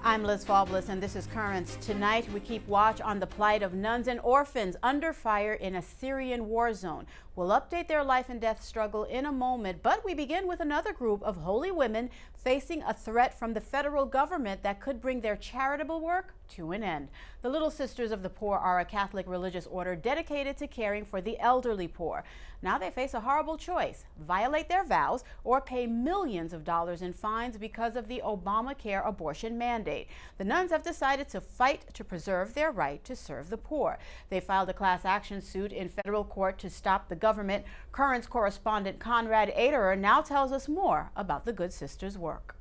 I'm Liz Faublas, and this is Currents. Tonight, we keep watch on the plight of nuns and orphans under fire in a Syrian war zone. We'll update their life and death struggle in a moment, but we begin with another group of holy women facing a threat from the federal government that could bring their charitable work to an end. The Little Sisters of the Poor are a Catholic religious order dedicated to caring for the elderly poor. Now they face a horrible choice: violate their vows or pay millions of dollars in fines because of the Obamacare abortion mandate. The nuns have decided to fight to preserve their right to serve the poor. They filed a class action suit in federal court to stop the government. Currents correspondent Conrad Aderer now tells us more about the Good Sisters' work.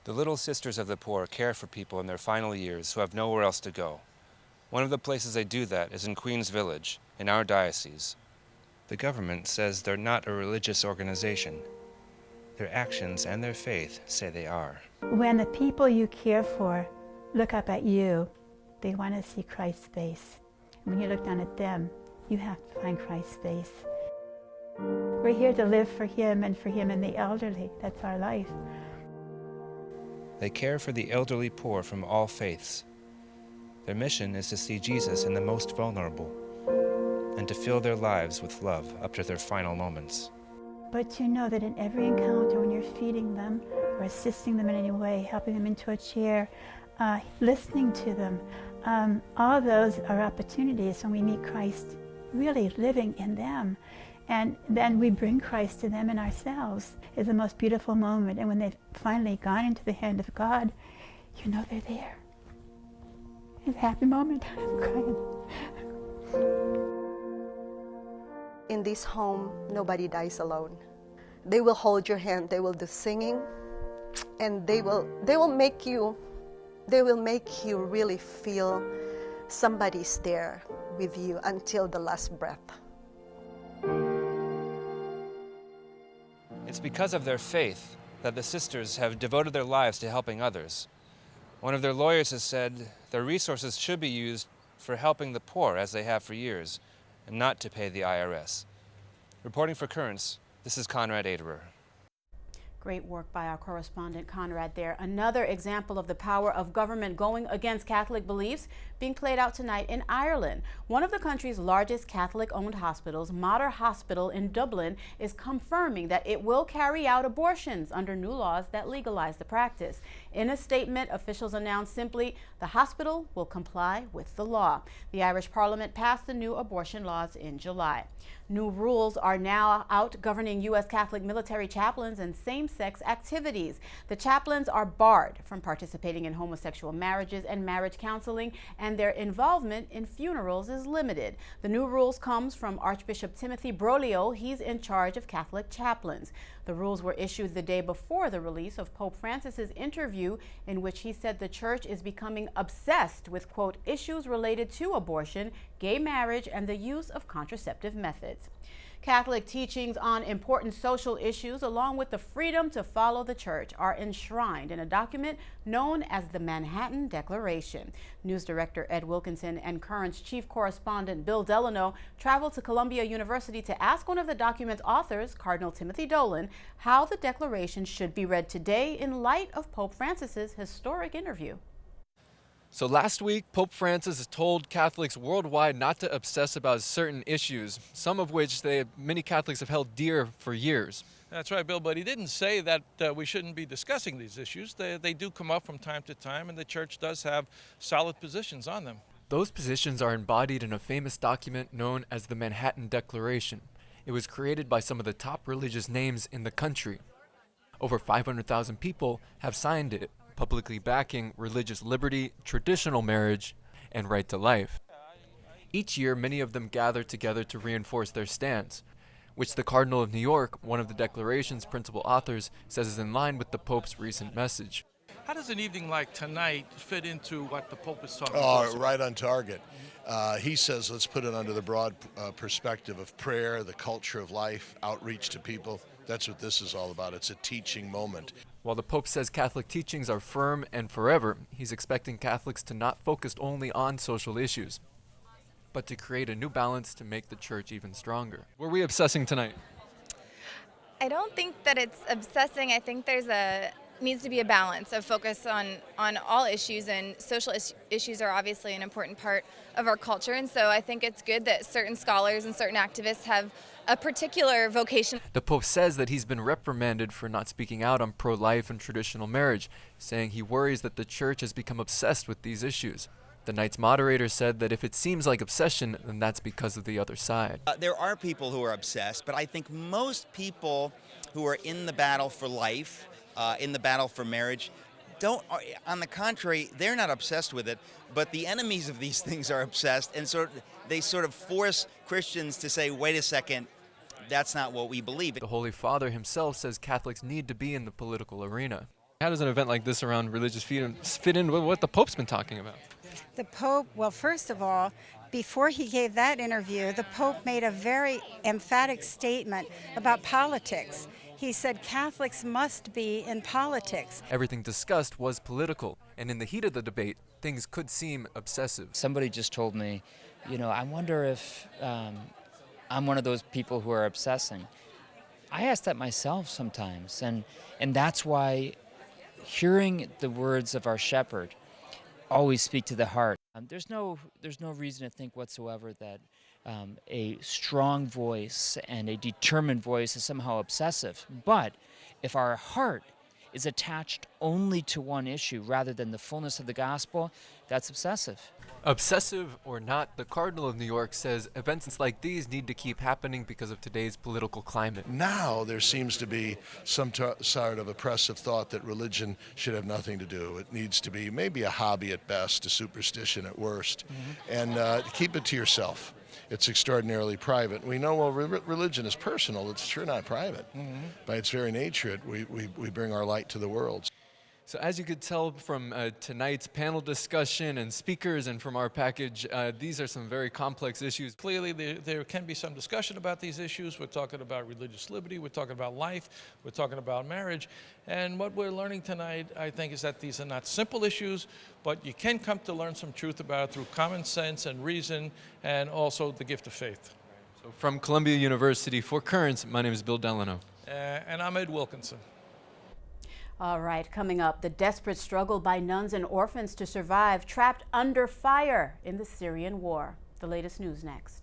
The Little Sisters of the Poor care for people in their final years who have nowhere else to go. One of the places they do that is in Queens Village, in our diocese. The government says they're not a religious organization. Their actions and their faith say they are. When the people you care for look up at you, they want to see Christ's face. When you look down at them, you have to find Christ's face. We're here to live for Him and the elderly. That's our life. They care for the elderly poor from all faiths. Their mission is to see Jesus in the most vulnerable and to fill their lives with love up to their final moments. But you know that in every encounter, when you're feeding them or assisting them in any way, helping them into a chair, listening to them, all those are opportunities when we meet Christ really living in them. And then we bring Christ to them and ourselves. Is the most beautiful moment. And when they've finally gone into the hand of God, you know they're there. It's a happy moment. I'm crying. In this home, nobody dies alone. They will hold your hand, they will do singing, and they will make you really feel somebody's there with you until the last breath. It's because of their faith that the sisters have devoted their lives to helping others. One of their lawyers has said their resources should be used for helping the poor, as they have for years, and not to pay the IRS. Reporting for Currents, this is Conrad Aderer. Great work by our correspondent Conrad there. Another example of the power of government going against Catholic beliefs being played out tonight in Ireland. One of the country's largest Catholic-owned hospitals, Mater Hospital in Dublin, is confirming that it will carry out abortions under new laws that legalize the practice. In a statement, officials announced simply, the hospital will comply with the law. The Irish Parliament passed the new abortion laws in July. New rules are now out governing U.S. Catholic military chaplains and same-sex activities. The chaplains are barred from participating in homosexual marriages and marriage counseling, and their involvement in funerals is limited. The new rules comes from Archbishop Timothy Broglio. He's in charge of Catholic chaplains. The rules were issued the day before the release of Pope Francis's interview, in which he said the church is becoming obsessed with, quote, issues related to abortion, gay marriage, and the use of contraceptive methods. Catholic teachings on important social issues, along with the freedom to follow the church, are enshrined in a document known as the Manhattan Declaration. News director Ed Wilkinson and Currents chief correspondent Bill Delano traveled to Columbia University to ask one of the document's authors, Cardinal Timothy Dolan, how the declaration should be read today in light of Pope Francis's historic interview. So last week, Pope Francis told Catholics worldwide not to obsess about certain issues, some of which many Catholics have held dear for years. That's right, Bill, but he didn't say that we shouldn't be discussing these issues. They do come up from time to time, and the church does have solid positions on them. Those positions are embodied in a famous document known as the Manhattan Declaration. It was created by some of the top religious names in the country. Over 500,000 people have signed it, publicly backing religious liberty, traditional marriage, and right to life. Each year, many of them gather together to reinforce their stance, which the Cardinal of New York, one of the Declaration's principal authors, says is in line with the Pope's recent message. How does an evening like tonight fit into what the Pope is talking about? Right on target. He says let's put it under the broad perspective of prayer, the culture of life, outreach to people. That's what this is all about. It's a teaching moment. While the Pope says Catholic teachings are firm and forever, he's expecting Catholics to not focus only on social issues, but to create a new balance to make the church even stronger. Were we obsessing tonight? I don't think that it's obsessing. I think there's a needs to be a balance of focus on all issues, and social issues are obviously an important part of our culture, and so I think it's good that certain scholars and certain activists have a particular vocation. The Pope says that he's been reprimanded for not speaking out on pro-life and traditional marriage, saying he worries that the Church has become obsessed with these issues. The night's moderator said that if it seems like obsession, then that's because of the other side. There are people who are obsessed, but I think most people who are in the battle for life, in the battle for marriage, on the contrary, they're not obsessed with it, but the enemies of these things are obsessed, and so they sort of force Christians to say, wait a second, that's not what we believe. The Holy Father himself says Catholics need to be in the political arena. How does an event like this around religious freedom fit in with what the Pope's been talking about? The Pope, well, first of all, before he gave that interview, the Pope made a very emphatic statement about politics. He said Catholics must be in politics. Everything discussed was political, and in the heat of the debate, things could seem obsessive. Somebody just told me, I wonder if I'm one of those people who are obsessing. I ask that myself sometimes, and that's why hearing the words of our shepherd always speak to the heart. There's no reason to think whatsoever that a strong voice and a determined voice is somehow obsessive. But if our heart is attached only to one issue rather than the fullness of the gospel, that's obsessive. Obsessive or not, the Cardinal of New York says events like these need to keep happening because of today's political climate. Now there seems to be some sort of oppressive thought that religion should have nothing to do. It needs to be maybe a hobby at best, a superstition at worst, and keep it to yourself. It's extraordinarily private. We know, well, religion is personal. It's sure not private. By its very nature, we bring our light to the world. So as you could tell from tonight's panel discussion and speakers and from our package, these are some very complex issues. Clearly, there can be some discussion about these issues. We're talking about religious liberty. We're talking about life. We're talking about marriage. And what we're learning tonight, I think, is that these are not simple issues, but you can come to learn some truth about it through common sense and reason, and also the gift of faith. So from Columbia University, for Currents, my name is Bill Delano. And I'm Ed Wilkinson. All right, coming up, the desperate struggle by nuns and orphans to survive, trapped under fire in the Syrian war. The latest news next.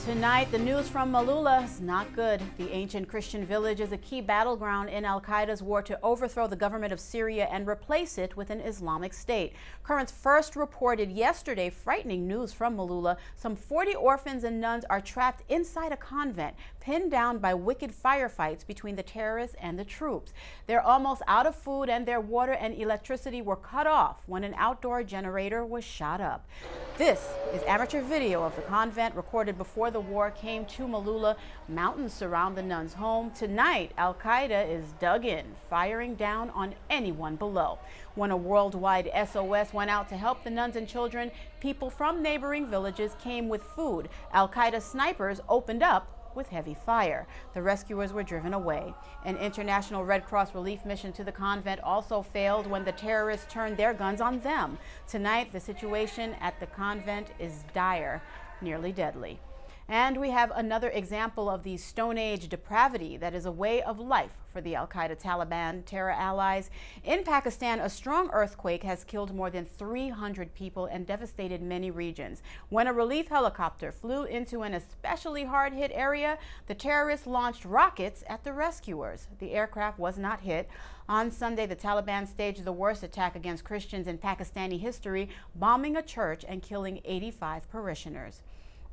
Tonight, the news from Malula is not good. The ancient Christian village is a key battleground in al-Qaeda's war to overthrow the government of Syria and replace it with an Islamic state. Currents first reported yesterday frightening news from Malula. Some 40 orphans and nuns are trapped inside a convent, pinned down by wicked firefights between the terrorists and the troops. They're almost out of food, and their water and electricity were cut off when an outdoor generator was shot up. This is amateur video of the convent recorded before the war came to Malula. Mountains surround the nuns' home. Tonight, al-Qaeda is dug in, firing down on anyone below. When a worldwide SOS went out to help the nuns and children, people from neighboring villages came with food. Al-Qaeda snipers opened up with heavy fire. The rescuers were driven away. An international Red Cross relief mission to the convent also failed when the terrorists turned their guns on them. Tonight, the situation at the convent is dire, nearly deadly. And we have another example of the Stone Age depravity that is a way of life for the al-Qaeda Taliban terror allies. In Pakistan, a strong earthquake has killed more than 300 people and devastated many regions. When a relief helicopter flew into an especially hard-hit area, the terrorists launched rockets at the rescuers. The aircraft was not hit. On Sunday, the Taliban staged the worst attack against Christians in Pakistani history, bombing a church and killing 85 parishioners.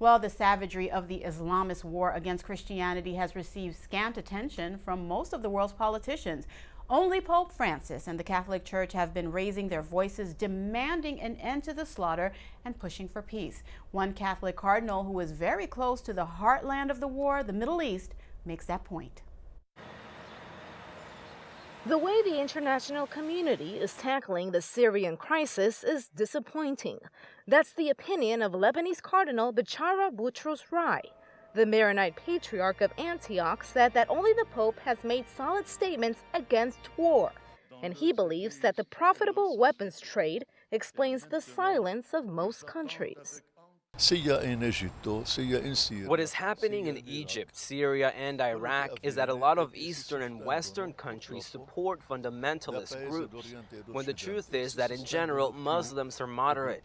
Well, the savagery of the Islamist war against Christianity has received scant attention from most of the world's politicians. Only Pope Francis and the Catholic Church have been raising their voices, demanding an end to the slaughter and pushing for peace. One Catholic cardinal who is very close to the heartland of the war, the Middle East, makes that point. The way the international community is tackling the Syrian crisis is disappointing. That's the opinion of Lebanese Cardinal Bechara Boutros Rai. The Maronite Patriarch of Antioch said that only the Pope has made solid statements against war, and he believes that the profitable weapons trade explains the silence of most countries. What is happening in Egypt, Syria, and Iraq is that a lot of Eastern and Western countries support fundamentalist groups, when the truth is that in general, Muslims are moderate.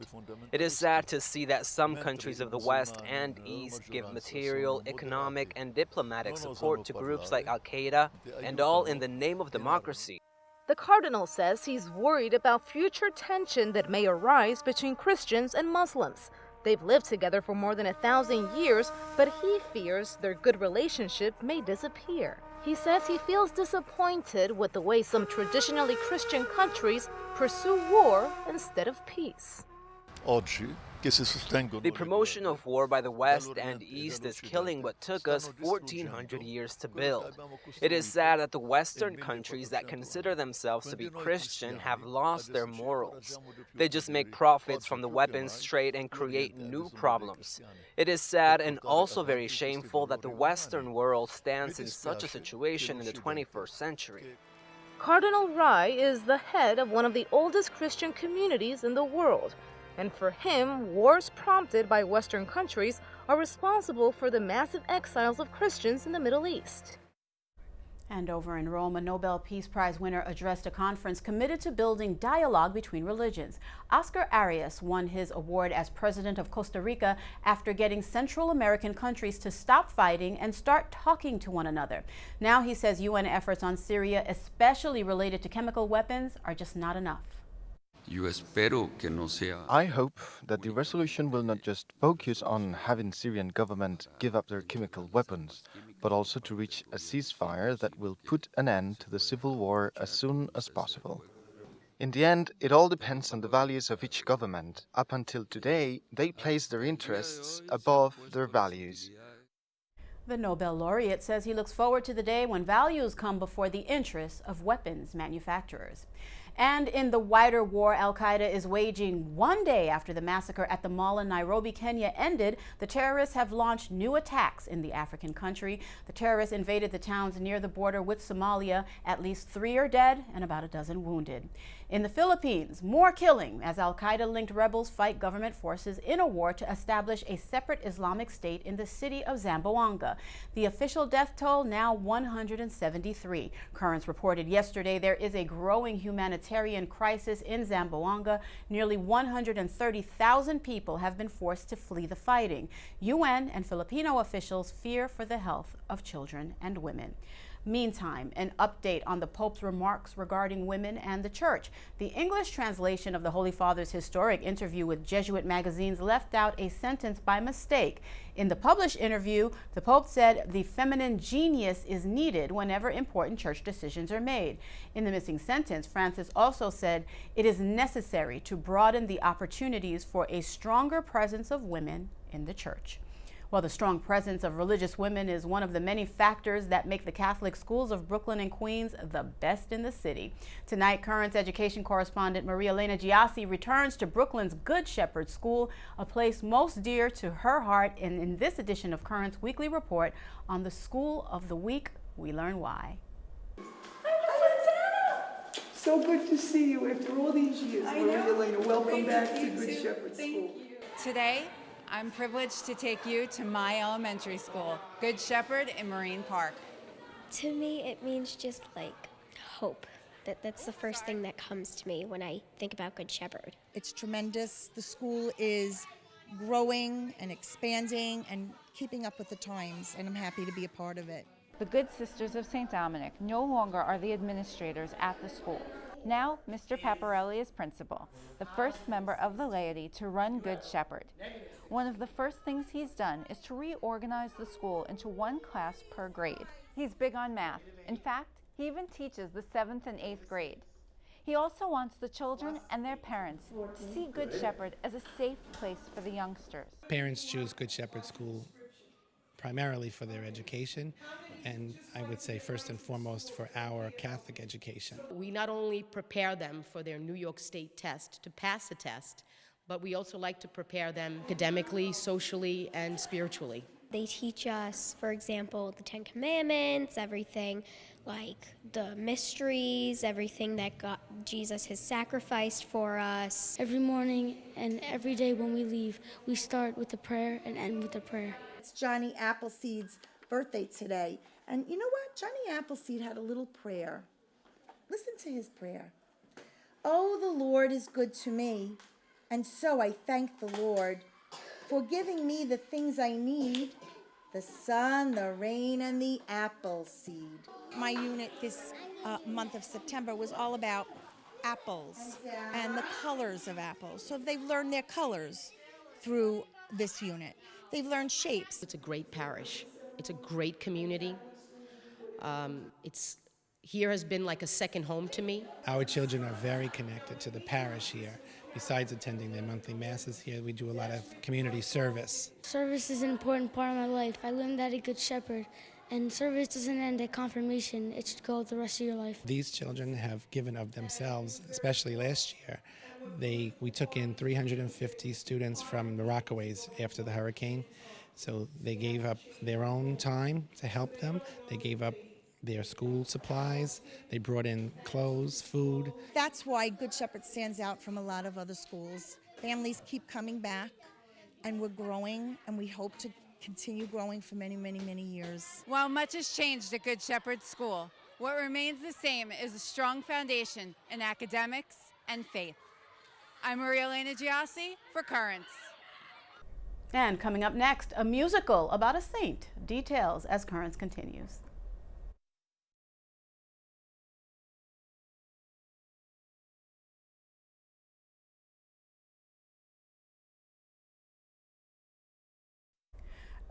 It is sad to see that some countries of the West and East give material, economic, and diplomatic support to groups like Al-Qaeda, and all in the name of democracy. The cardinal says he's worried about future tension that may arise between Christians and Muslims. They've lived together for more than 1,000 years, but he fears their good relationship may disappear. He says he feels disappointed with the way some traditionally Christian countries pursue war instead of peace. The promotion of war by the West and East is killing what took us 1,400 years to build. It is sad that the Western countries that consider themselves to be Christian have lost their morals. They just make profits from the weapons trade and create new problems. It is sad and also very shameful that the Western world stands in such a situation in the 21st century. Cardinal Rai is the head of one of the oldest Christian communities in the world. And for him, wars prompted by Western countries are responsible for the massive exiles of Christians in the Middle East. And over in Rome, a Nobel Peace Prize winner addressed a conference committed to building dialogue between religions. Oscar Arias won his award as president of Costa Rica after getting Central American countries to stop fighting and start talking to one another. Now he says UN efforts on Syria, especially related to chemical weapons, are just not enough. I hope that the resolution will not just focus on having Syrian government give up their chemical weapons, but also to reach a ceasefire that will put an end to the civil war as soon as possible. In the end, it all depends on the values of each government. Up until today, they place their interests above their values. The Nobel laureate says he looks forward to the day when values come before the interests of weapons manufacturers. And in the wider war Al-Qaeda is waging 1 day after the massacre at the mall in Nairobi, Kenya ended, the terrorists have launched new attacks in the African country. The terrorists invaded the towns near the border with Somalia. At least 3 are dead and about a dozen wounded. In the Philippines, more killing as Al-Qaeda-linked rebels fight government forces in a war to establish a separate Islamic state in the city of Zamboanga. The official death toll now 173. Currents reported yesterday there is a growing humanitarian crisis in Zamboanga. Nearly 130,000 people have been forced to flee the fighting. UN and Filipino officials fear for the health of children and women. Meantime, an update on the Pope's remarks regarding women and the Church. The English translation of the Holy Father's historic interview with Jesuit magazines left out a sentence by mistake. In the published interview, the Pope said the feminine genius is needed whenever important church decisions are made. In the missing sentence, Francis also said it is necessary to broaden the opportunities for a stronger presence of women in the Church. Well, the strong presence of religious women is one of the many factors that make the Catholic schools of Brooklyn and Queens the best in the city. Tonight, Currents education correspondent Maria Elena Giassi returns to Brooklyn's Good Shepherd School, a place most dear to her heart. And in this edition of Currents Weekly Report on the School of the Week, we learn why. So good to see you after all these years, Maria Elena. Welcome back to Good Shepherd School. Today, I'm privileged to take you to my elementary school, Good Shepherd in Marine Park. To me, it means just like hope. That's the first thing that comes to me when I think about Good Shepherd. It's tremendous. The school is growing and expanding and keeping up with the times, and I'm happy to be a part of it. The Good Sisters of St. Dominic no longer are the administrators at the school. Now, Mr. Paparelli is principal, the first member of the laity to run Good Shepherd. One of the first things he's done is to reorganize the school into one class per grade. He's big on math. In fact, he even teaches the 7th and 8th grade. He also wants the children and their parents to see Good Shepherd as a safe place for the youngsters. Parents choose Good Shepherd School primarily for their education, and I would say first and foremost for our Catholic education. We not only prepare them for their New York State test to pass the test, but we also like to prepare them academically, socially, and spiritually. They teach us, for example, the Ten Commandments, everything like the mysteries, everything that Jesus has sacrificed for us. Every morning and every day when we leave, we start with a prayer and end with a prayer. It's Johnny Appleseed's birthday today. And you know what? Johnny Appleseed had a little prayer. Listen to his prayer. Oh, the Lord is good to me, and so I thank the Lord for giving me the things I need, the sun, the rain, and the apple seed. My unit this month of September was all about apples and the colors of apples. So they've learned their colors through this unit. They've learned shapes. It's a great parish. It's a great community. Here has been like a second home to me. Our children are very connected to the parish here. Besides attending their monthly masses here, we do a lot of community service. Service is an important part of my life. I learned that at Good Shepherd, and service doesn't end at confirmation. It should go the rest of your life. These children have given of themselves, especially last year. We took in 350 students from the Rockaways after the hurricane. So they gave up their own time to help them. They gave up their school supplies. They brought in clothes, food. That's why Good Shepherd stands out from a lot of other schools. Families keep coming back, and we're growing, and we hope to continue growing for many, many, many years. While much has changed at Good Shepherd School, what remains the same is a strong foundation in academics and faith. I'm Maria Elena Giassi for Currents. And coming up next, a musical about a saint. Details as Currents continues.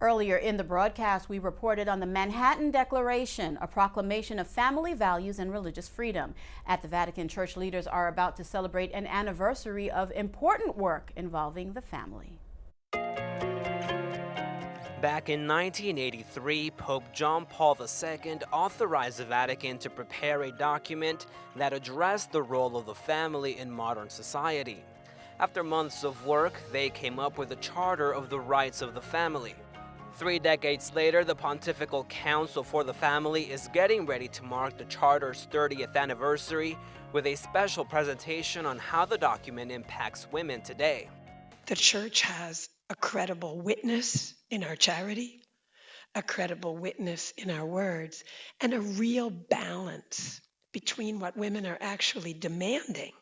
Earlier in the broadcast, we reported on the Manhattan Declaration, a proclamation of family values and religious freedom. At the Vatican, church leaders are about to celebrate an anniversary of important work involving the family. Back in 1983, Pope John Paul II authorized the Vatican to prepare a document that addressed the role of the family in modern society. After months of work, they came up with a charter of the rights of the family. 3 decades later, the Pontifical Council for the Family is getting ready to mark the Charter's 30th anniversary with a special presentation on how the document impacts women today. The Church has a credible witness in our charity, a credible witness in our words, and a real balance between what women are actually demanding,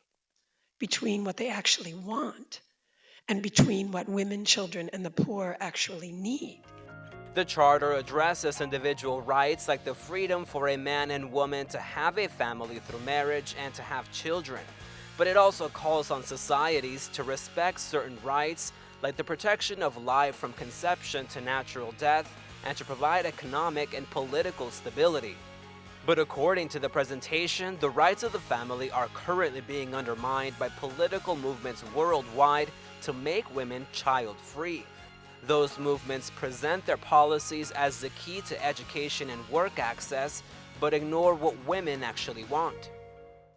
between what they actually want, and between what women, children, and the poor actually need. The Charter addresses individual rights like the freedom for a man and woman to have a family through marriage and to have children. But it also calls on societies to respect certain rights like the protection of life from conception to natural death and to provide economic and political stability. But according to the presentation, the rights of the family are currently being undermined by political movements worldwide to make women child-free. Those movements present their policies as the key to education and work access, but ignore what women actually want.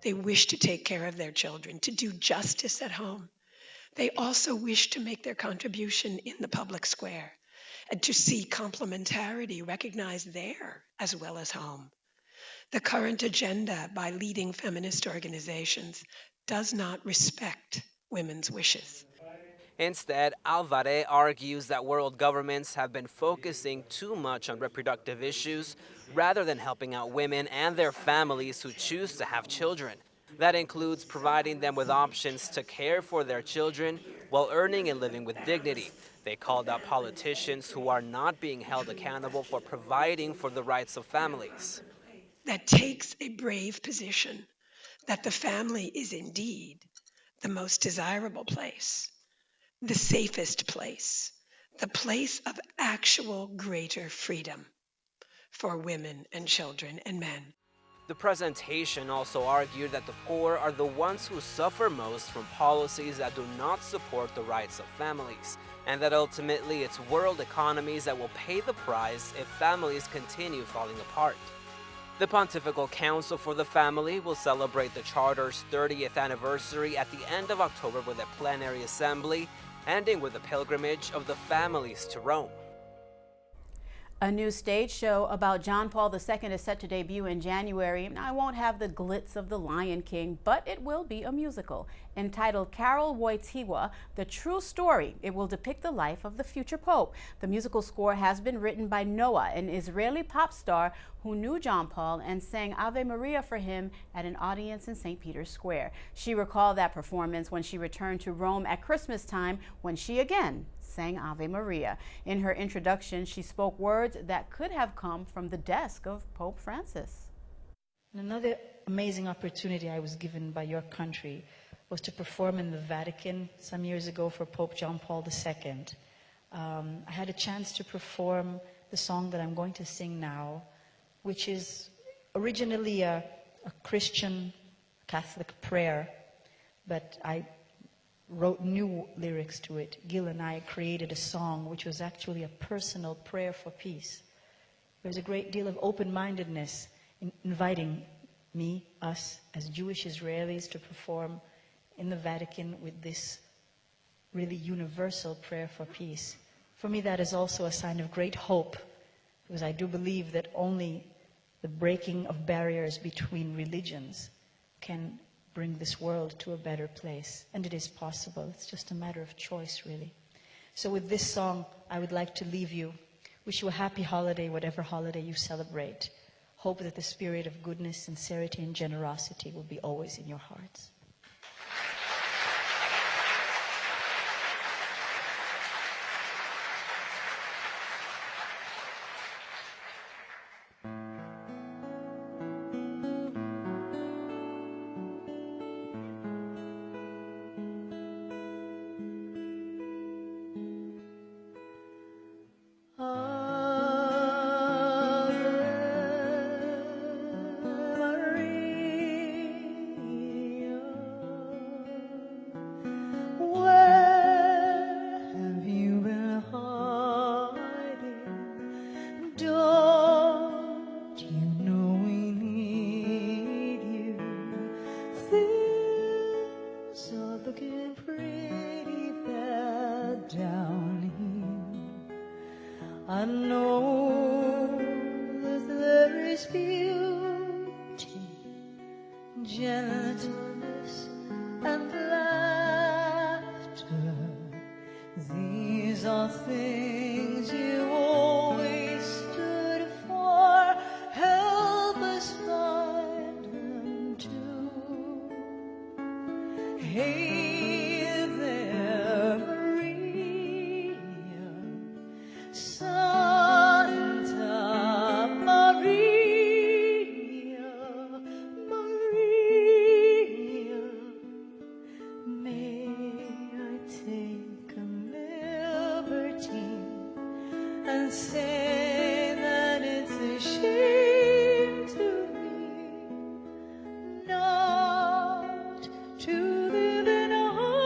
They wish to take care of their children, to do justice at home. They also wish to make their contribution in the public square and to see complementarity recognized there as well as home. The current agenda by leading feminist organizations does not respect women's wishes. Instead, Alvarez argues that world governments have been focusing too much on reproductive issues rather than helping out women and their families who choose to have children. That includes providing them with options to care for their children while earning and living with dignity. They called out politicians who are not being held accountable for providing for the rights of families. That takes a brave position that the family is indeed the most desirable place, the safest place, the place of actual greater freedom for women and children and men. The presentation also argued that the poor are the ones who suffer most from policies that do not support the rights of families, and that ultimately it's world economies that will pay the price if families continue falling apart. The Pontifical Council for the Family will celebrate the Charter's 30th anniversary at the end of October with a plenary assembly, ending with a pilgrimage of the families to Rome. A new stage show about John Paul II is set to debut in January. Now, I won't have the glitz of The Lion King, but it will be a musical. Entitled Carol Wojtyła, The True Story, it will depict the life of the future pope. The musical score has been written by Noah, an Israeli pop star who knew John Paul and sang Ave Maria for him at an audience in St. Peter's Square. She recalled that performance when she returned to Rome at Christmas time, when she again sang Ave Maria. In her introduction, she spoke words that could have come from the desk of Pope Francis. Another amazing opportunity I was given by your country was to perform in the Vatican some years ago for Pope John Paul II. I had a chance to perform the song that I'm going to sing now, which is originally a Christian Catholic prayer, but I wrote new lyrics to it. Gil and I created a song which was actually a personal prayer for peace. There's a great deal of open-mindedness in inviting me, us, as Jewish Israelis to perform in the Vatican with this really universal prayer for peace. For me, that is also a sign of great hope, because I do believe that only the breaking of barriers between religions can bring this world to a better place. And it is possible. It's just a matter of choice, really. So with this song, I would like to leave you. Wish you a happy holiday, whatever holiday you celebrate. Hope that the spirit of goodness, sincerity, and generosity will be always in your hearts. Looking pretty bad down here. I know that there is beauty, gentleness, and laughter. These are things you always stood for. Help us find them too. Hey there, Maria, Santa Maria, Maria. May I take a liberty and say that it's a shame to me not to live in harmony.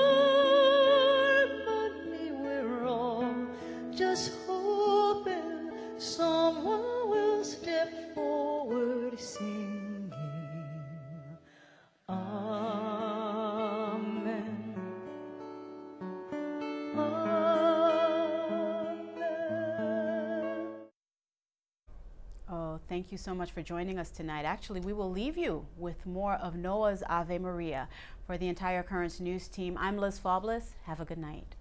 We're all just hoping someone will step forward singing Amen. Oh, thank you so much for joining us tonight. Actually, we will leave you with more of Noah's Ave Maria. For the entire Currents News team, I'm Liz Faublas. Have a good night.